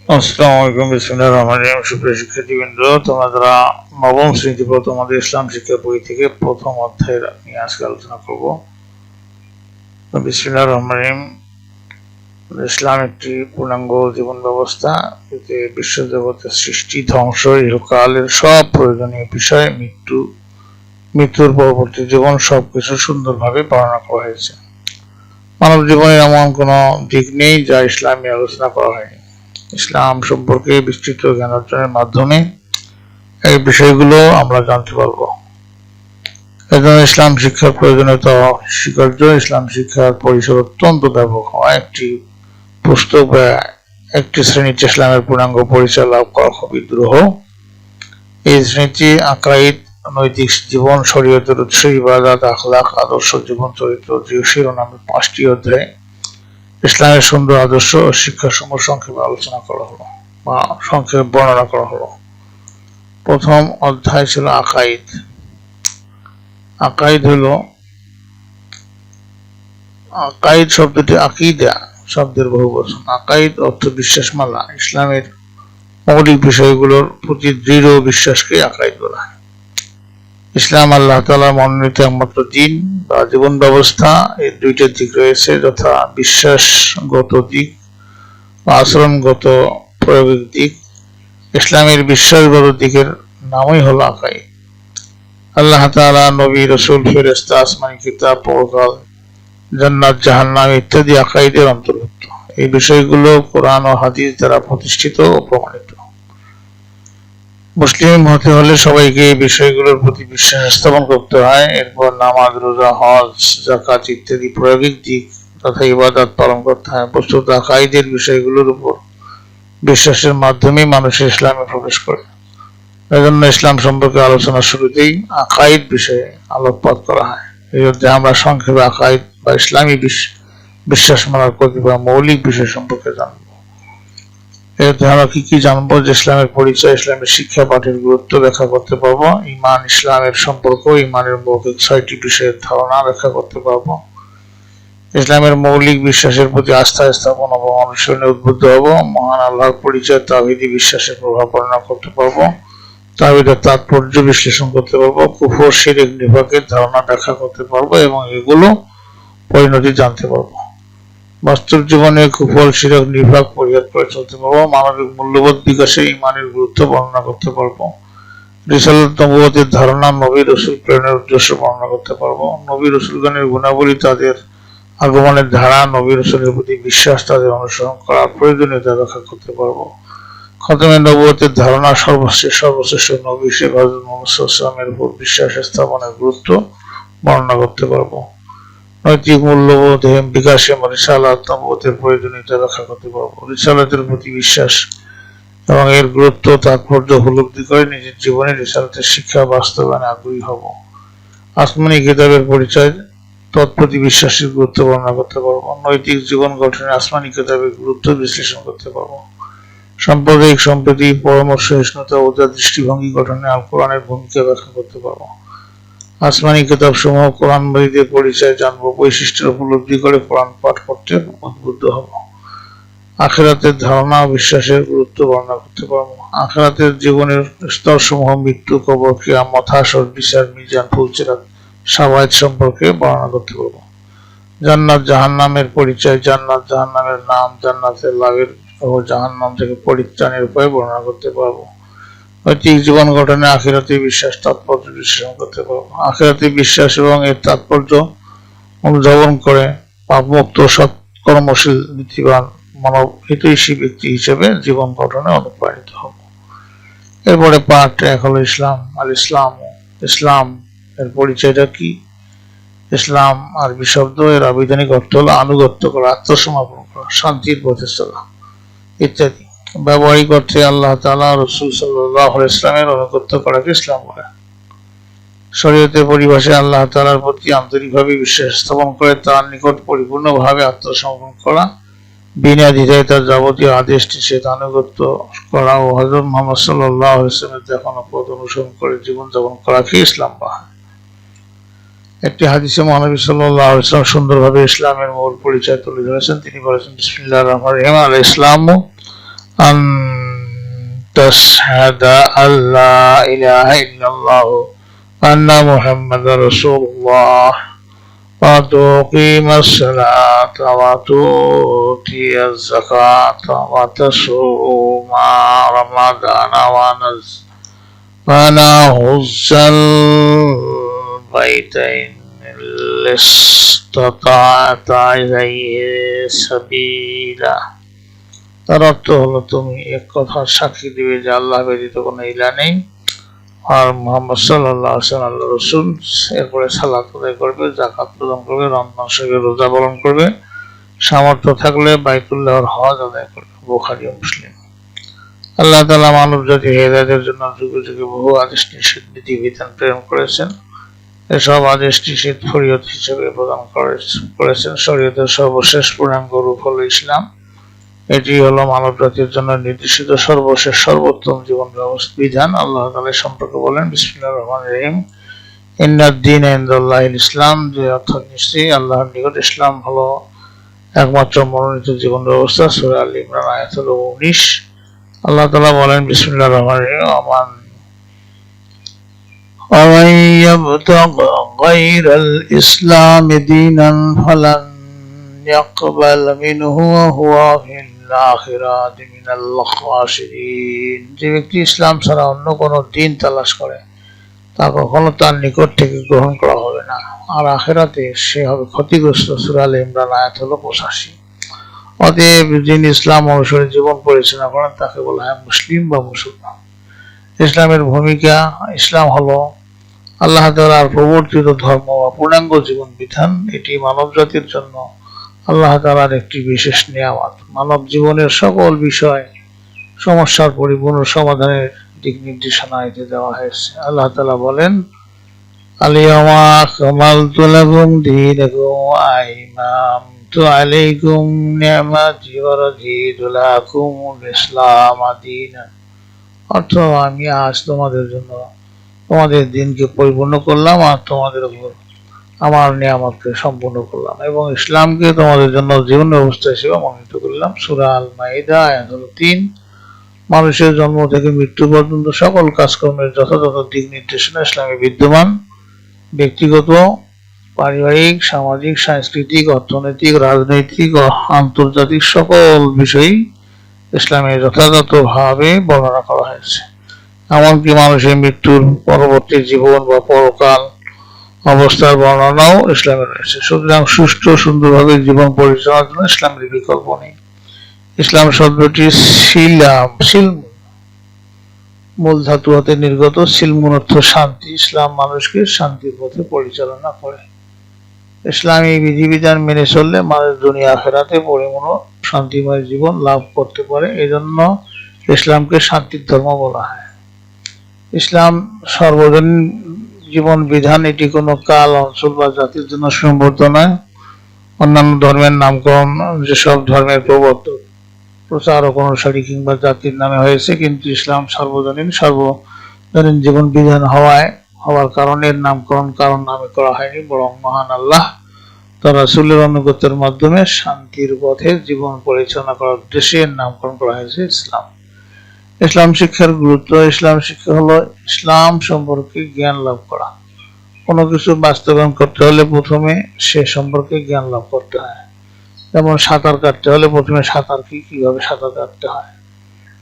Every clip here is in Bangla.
আসসালামু আলাইকুম। বিসমিল্লাহির রহমানির রহিম। সুপ্রিয় শিক্ষার্থীবৃন্দ, তোমরা যারা নবম শ্রেণীতে পড়ো, তোমাদের ইসলাম শিক্ষা বই থেকে প্রথম অধ্যায় নিয়ে আজকে আলোচনা করব। বিসমিল্লাহির রহমানির রহিম। ইসলাম একটি পূর্ণাঙ্গ জীবন ব্যবস্থা। এতে বিশ্বজগতের সৃষ্টি, ধ্বংস, ইহকালের সব প্রয়োজনীয় বিষয়, মৃত্যুর পরবর্তী জীবন সবকিছু সুন্দরভাবে বর্ণনা করা হয়েছে। মানব জীবনের এমন কোনো দিক নেই যা ইসলামে আলোচনা করা হয়নি। ইসলাম সম্পর্কে বিস্তৃত জ্ঞান অর্জনের মাধ্যমে এই বিষয়গুলো আমরা জানতে পারব। এজন্য ইসলাম শিক্ষার প্রয়োজনীয়তা অস্বীকার্য। ইসলাম শিক্ষার পরিসর অত্যন্ত ব্যাপক হওয়ায় একটি পুস্তক বা একটি শ্রেণীতে ইসলামের পূর্ণাঙ্গ পরিচয় লাভ করা খুবই দুরূহ। এই শ্রেণীটি আকাইদ, নৈতিক জীবন, শরীয়তের উৎস, ইবাদত, আখলাক, আদর্শ, জীবন চরিত্র, শিরোনামে 5টি অধ্যায়ে ইসলামের সুন্দর আদর্শ ও শিক্ষাসমূহ সংক্ষেপে আলোচনা করা হলো বা সংক্ষেপে বর্ণনা করা হলো। প্রথম অধ্যায় ছিল আকাইদ। আকাইদ শব্দটি আকিদা শব্দের বহুবচন। আকাইদ অর্থ বিশ্বাসমালা। ইসলামের মৌলিক বিষয়গুলোর প্রতি দৃঢ় বিশ্বাসকে আকাইদ বলা হয়। ইসলাম আল্লাহ তাআলার মনোনীত একমাত্র দিন বা জীবন ব্যবস্থা। এর দুইটা দিক রয়েছে, যথা বিশ্বাসগত দিক ও আচরণগত প্রয়োগিক দিক। ইসলামের বিশ্বাসগত দিকের নামই হলো আকাইদ। আল্লাহ তাআলা, নবী, রাসূল, ফেরেশতা, আসমানী কিতাব, পরকাল, জান্নাত, জাহান্নাম ইত্যাদি আকাইদের অন্তর্ভুক্ত। এই বিষয়গুলো কোরআন ও হাদিস দ্বারা প্রতিষ্ঠিত ও প্রমাণিত। মুসলিম হতে হলে সবাইকে এই বিষয়গুলোর প্রতি বিশ্বাস স্থাপন করতে হয়। এরপর নামাজ, রোজা, হজ, যাকাত ইত্যাদি প্রয়োগিক দিক তথা ইবাদত পালন করতে হয়। বস্তুত আকাইদের বিষয়গুলোর উপর বিশ্বাসের মাধ্যমে মানুষের ইসলামে প্রবেশ করে। এজন্য ইসলাম সম্পর্কে আলোচনার শুরুতেই আকাইদ বিষয়ে আলোকপাত করা হয়। এই অধ্যায়ে আমরা সংক্ষেপে আকাইদ বা ইসলামী বিশ্বাস মানার কতিপয় মৌলিক বিষয় সম্পর্কে জানব। এর অধ্যায়ে আমরা কি কি জানবো? যে ইসলামের পরিচয়, ইসলামের শিক্ষা পাঠের গুরুত্ব ব্যাখ্যা করতে পারবো। ঈমান, ইসলামের সম্পর্ক, ঈমানের মৌলিক 6টি বিষয়ের ধারণা ব্যাখ্যা করতে পারবো। ইসলামের মৌলিক বিশ্বাসের প্রতি আস্থা স্থাপন এবং অনুসরণে উদ্বুদ্ধ হব। মহান আল্লাহর পরিচয়, তাওহীদি বিশ্বাসের প্রভাব বর্ণনা করতে পারবো। তাওহীদের তাৎপর্য বিশ্লেষণ করতে পারবো। কুফর, শিরক, নিফাকের ধারণা ব্যাখ্যা করতে পারবো এবং এগুলো পরিণতি জানতে পারবো। বাস্তব জীবনে কুফর, শিরক, নিফাক পরিহার করে চলতে পারবো। মানবিক মূল্যবোধ বিকাশে ঈমানের গুরুত্ব বর্ণনা করতে পারবো। রিসালাত, নবুয়তের ধারণা, নবী রাসূল প্রেরণের উদ্দেশ্য বর্ণনা করতে পারবো। নবী রাসূলগণের গুণাবলী, তাদের আগমনের ধারা, নবী রাসূলের প্রতি বিশ্বাস, তাদের অনুসরণ করার প্রয়োজনীয়তা ব্যাখ্যা করতে পারবো। খতমে নবুয়তের ধারণা, সর্বশ্রেষ্ঠ নবী শেখ হযরত মুহাম্মদ সাল্লাল্লাহু আলাইহি ওয়াসাল্লামের উপর বিশ্বাস স্থাপনের গুরুত্ব বর্ণনা করতে পারবো। নৈতিক মূল্যবোধ বিকাশে রিসালাত, নবুয়তের প্রয়োজনীয়তা ব্যাখ্যা করতে পারবো। রিসালাতের প্রতি বিশ্বাস এবং এর গুরুত্ব তাৎপর্য উপলব্ধি করে নিজের জীবনে রিসালাতের শিক্ষা বাস্তবায়নে আগ্রহী হব। আসমানী কিতাবের পরিচয়, তৎপ্রতি বিশ্বাসের গুরুত্ব বর্ণনা করতে পারবো। নৈতিক জীবন গঠনে আসমানী কিতাবের গুরুত্ব বিশ্লেষণ করতে পারবো। সাম্প্রদায়িক সম্প্রীতি, পরামর্শ, সহিষ্ণুতা ও দৃষ্টিভঙ্গি গঠনে আল কোরআনের ভূমিকা ব্যাখ্যা করতে পারবো। আসমানী কিতাব সমূহ কোরআন বইদের পরিচয় জানবো। বৈশিষ্ট্যের উপলব্ধি করে কোরআন পাঠ করতে উদ্বুদ্ধ হব। আখিরাতের ধারণা ও বিশ্বাসের গুরুত্ব বর্ণনা করতে পারবো। আখিরাতের জীবনের স্তরসমূহ, মৃত্যু, কবর, কিয়ামত, হাসর, বিচার, মিজান, ফুলসিরাত, শাফাআত সম্পর্কে বর্ণনা করতে পারবো। জান্নাত, জাহান্নামের পরিচয়, জান্নাত, জাহান্নামের নাম, জান্নাতের লাভের ও জাহান্নাম থেকে পরিত্রাণের উপায় বর্ণনা করতে পারবো। নৈতিক জীবন গঠনে আখিরাতে বিশ্বাস, তাৎপর্য বিশ্লেষণ করতে পারবো। আখিরাতে বিশ্বাস এবং এর তাৎপর্য অনুধাবন করে পাপমুক্ত, সৎকর্মশীল, নীতিবান, মানব হিতৈষী ব্যক্তি হিসেবে জীবন গঠনে অনুপ্রাণিত হব। এরপরে পার্ট 1 হলো ইসলাম। ইসলাম এর পরিচয়টা কি? ইসলাম আরবি শব্দ, এর আবিধানিক অর্থ হলো আনুগত্য করা, আত্মসমর্পণ করা, শান্তির পথে চলা ইত্যাদি। ব্যবহারিক অর্থে আল্লাহ তাআলা, রাসূল সাল্লাল্লাহু আলাইহি ওয়াসাল্লামের আনুগত্য করাকে ইসলাম বলে। শরীয়তের পরিভাষায় আল্লাহ তাআলার প্রতি আন্তরিকভাবে বিশ্বাস স্থাপন করে তার নিকট পরিপূর্ণভাবে আত্মসমর্পণ করা, বিনা দ্বিধায় তার যাবতীয় আদেশ নিষেধ আনুগত্য করা ও হযরত মুহাম্মদ সাল্লাল্লাহু আলাইহি ওয়াসাল্লামের দেখানো পথ অনুসরণ করে জীবনযাপন করাকে ইসলাম বলে। একটি হাদিসে মহানবী সাল্লাল্লাহু আলাইহি ওয়াসাল্লাম সুন্দরভাবে ইসলামের মূল পরিচয় তুলে ধরেছেন। তিনি বলেছেন, বিসমিল্লাহির রহমানির রহিম, আল ইসলামু أن تشهد أن لا إله إلا الله أن محمد رسول الله وتقيم الصلاة وتؤتي الزكاة وتصوم رمضان ونحج البيت إن استطعت إليه سبيلا। তার অর্থ হলো, তুমি এক কথার সাক্ষী দিবে যে আল্লাহ ব্যতীত কোনো ইলাহ নেই আর মুহাম্মদ সাল্লাল্লাহু আলাইহি ওয়াসাল্লাম আল্লাহর রাসূল। এরপরে সালাত আদায় করবে, যাকাত প্রদান করবে, রমজান মাসে রোজা পালন করবে, সামর্থ্য থাকলে বাইতুল্লাহর হজ আদায় করবে। বুখারী ও মুসলিম। আল্লাহ তাআলা মানব জাতির হেদায়েতের জন্য যুগে যুগে বহু আদেশ নিষেধ বিধিবিধান প্রেরণ করেছেন। এসব আদেশ নিষেধ শরীয়ত হিসেবে প্রদান করেছেন। শরীয়তের সর্বশেষ পূর্ণাঙ্গ রূপ হলো ইসলাম। এটি হলো মানব জাতির জন্য নির্দেশিত সর্বশেষ সর্বোত্তম জীবন ব্যবস্থা বিধান। আল্লাহ তাআলা সম্পর্কে বলেন, বিসমিল্লাহির রহমানির রহিম, ইন্নাদ-দীনা ইনদাল্লাহিল ইসলাম, যে অর্থাৎ নিশ্চয়ই আল্লাহর নিকট ইসলাম হলো একমাত্র মনোনীত জীবন ব্যবস্থা। সূরা আল ইমরান আয়াত হলো 19। আল্লাহ তাআলা বলেন, বিসমিল্লাহির রহমানির রহিম, ومن يبتغ غير الإسلام دينا فلن يقبل منه وهو في الآخرة من الخاسرين। যে ব্যক্তি ইসলাম ছাড়া অন্য কোনো দিন তালাশ করে তা কখনো তার নিকট থেকে গ্রহণ করা হবে না, আর আখিরাতে সে হবে ক্ষতিগ্রস্ত। সূরা আল ইমরান আয়াত হলো 85। অতএব যিনি ইসলাম অনুসারে জীবন পরিচালনা করেন তাকে বলা হয় মুসলিম বা মুসলমান। ইসলামের ভূমিকা, ইসলাম হলো আল্লাহ তাআলার প্রবর্তিত ধর্ম বা পূর্ণাঙ্গ জীবন বিধান। এটি মানব জাতির জন্য আল্লাহ তাআলার একটি বিশেষ নিয়ামত। মানব জীবনের সকল বিষয় সমস্যার পরিপূর্ণ সমাধানের দিক নির্দেশনা এতে দেওয়া হয়েছে। আল্লাহ তাআলা বলেন, আল-ইয়াওমা আকমালতু লাকুম দীনাকুম ওয়া আতমামতু আলাইকুম নি'মাতি ওয়া রাদিতু লাকুমুল ইসলাম দীনান। অর্থ, আমি আজ তোমাদের জন্য তোমাদের দিনকে পরিপূর্ণ করলাম আর তোমাদের উপর আমার নিয়ামতকে সম্পূর্ণ করলাম এবং ইসলামকে তোমাদের জন্য জীবন ব্যবস্থা হিসেবে মনোনীত করলাম। সূরা আল মাইদা আয়াত হলো 3। মানুষের জন্ম থেকে মৃত্যু পর্যন্ত সকল কাজকর্মের যথাযথ দিক নির্দেশনা ইসলামে বিদ্যমান। ব্যক্তিগত, পারিবারিক, সামাজিক, সাংস্কৃতিক, অর্থনৈতিক, রাজনৈতিক ও আন্তর্জাতিক সকল বিষয়ই ইসলামে যথাযথভাবে বর্ণনা করা হয়েছে। এমনকি মানুষের মৃত্যুর পরবর্তী জীবন বা পরকাল অবস্থার বর্ণনাও ইসলামে রয়েছে। সুতরাং সুষ্ঠু সুন্দরভাবে জীবন পরিচালনার জন্য ইসলামের বিকল্প নেই। ইসলাম শব্দটি সিলম মূল ধাতু হতে নির্গত। সিলমুন অর্থ শান্তি। ইসলাম মানুষকে শান্তির পথে পরিচালনা করে। ইসলামী বিধিবিধান মেনে চললে মানুষ দুনিয়া আখিরাতে পরিপূর্ণ শান্তিময় জীবন লাভ করতে পারে। এজন্য ইসলামকে শান্তির ধর্ম বলা হয়। ইসলাম সর্বজনীন জীবন বিধান। এটি কোনো কাল, অঞ্চল বা জাতির জন্য সীমাবদ্ধ নয়। অন্যান্য ধর্মের নামকরণ যেসব ধর্মের প্রবর্তক, প্রচারক, অনুসারী কিংবা জাতির নামে হয়েছে, কিন্তু ইসলাম সর্বজনীন জীবন বিধান হওয়ার কারণে এর নামকরণ কারণ নামে করা হয়নি, বরং মহান আল্লাহ তার রাসূলের আনুগত্যের মাধ্যমে শান্তির পথে জীবন পরিচালনা করার উদ্দেশ্যে এর নামকরণ করা হয়েছে ইসলাম। ইসলাম শিক্ষার গুরুত্ব। ইসলাম শিক্ষা হলো ইসলাম সম্পর্কে জ্ঞান লাভ করা। কোনো কিছু বাস্তবায়ন করতে হলে প্রথমে সে সম্পর্কে জ্ঞান লাভ করতে হয়। যেমন সাঁতার কাটতে হলে প্রথমে সাঁতার কিভাবে সাঁতার কাটতে হয়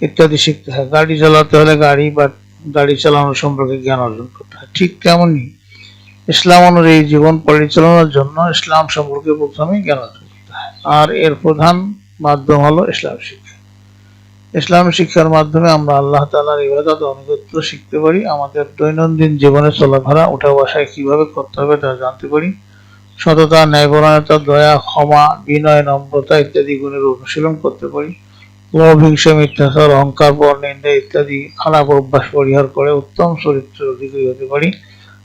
ইত্যাদি শিখতে হয়। গাড়ি চালাতে হলে গাড়ি চালানো সম্পর্কে জ্ঞান অর্জন করতে হয়। ঠিক তেমনি ইসলাম অনুযায়ী জীবন পরিচালনার জন্য ইসলাম সম্পর্কে প্রথমে জ্ঞান অর্জন করতে হয়, আর এর প্রধান মাধ্যম হলো ইসলাম শিক্ষা। ইসলাম শিক্ষার মাধ্যমে আমরা আল্লাহ তাআলার ইবাদত ও আনুগত্য শিখতে পারি। আমাদের দৈনন্দিন জীবনে চলাফেরা, ওঠা বসায় কিভাবে করতে হবে তা জানতে পারি। সততা, ন্যায়পরায়ণতা, দয়া, ক্ষমা, বিনয়, নম্রতা ইত্যাদি গুণের অনুশীলন করতে পারি। লোভ, হিংসা, মিথ্যাচার, অহংকার, পরনিন্দা ইত্যাদি খারাপ অভ্যাস পরিহার করে উত্তম চরিত্রের অধিকারী হতে পারি।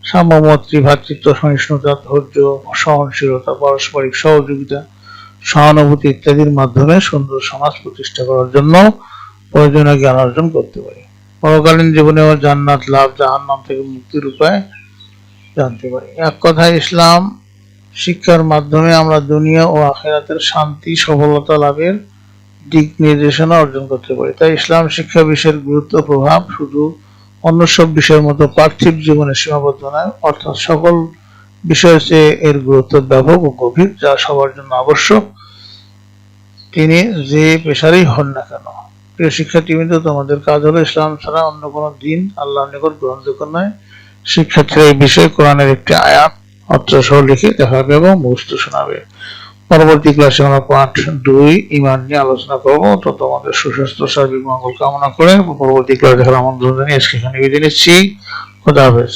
সাম্য, মৈত্রী, ভ্রাতৃত্ব, সহিষ্ণুতা, ধৈর্য, সহনশীলতা, পারস্পরিক সহযোগিতা, সহানুভূতি ইত্যাদির মাধ্যমে সুন্দর সমাজ প্রতিষ্ঠা করার জন্য প্রয়োজনীয় জ্ঞান অর্জন করতে পারি। পরকালীন জীবনেও জান্নাত লাভ, জাহান্নাম থেকে মুক্তির উপায় জানতে পারি। এক কথায় ইসলাম শিক্ষার মাধ্যমে আমরা দুনিয়া ও আখিরাতের শান্তি, সফলতা লাভের দিক নির্দেশনা অর্জন করতে পারি। তাই ইসলাম শিক্ষা বিষয়ের গুরুত্ব প্রভাব শুধু অন্য সব বিষয়ের মতো পার্থিব জীবনে সীমাবদ্ধ নয়, অর্থাৎ সকল বিষয়ের চেয়ে এর গুরুত্ব ব্যাপক ও গভীর, যা সবার জন্য আবশ্যক, তিনি যে পেশারই হন না কেন। প্রিয় শিক্ষার্থীবৃন্দ, তোমাদের কাজ হলো ইসলাম ছাড়া অন্য কোনো দিন আল্লাহর নিকট গ্রহণযোগ্য নয়। শিক্ষার্থীরা এই বিষয়ে কোরআনের একটি আয়াত অর্থ সহ লিখে দেখাবে এবং মুখস্থ শোনাবে। পরবর্তী ক্লাসে আমরা পাঠ 2 ঈমান নিয়ে আলোচনা করব। তো তোমাদের সুস্বাস্থ্য সার্বিক মঙ্গল কামনা করে পরবর্তী ক্লাস দেখার আমন্ত্রণ জানিয়ে আজকে এখানে বিদায় নিচ্ছি। খোদা হাফেজ।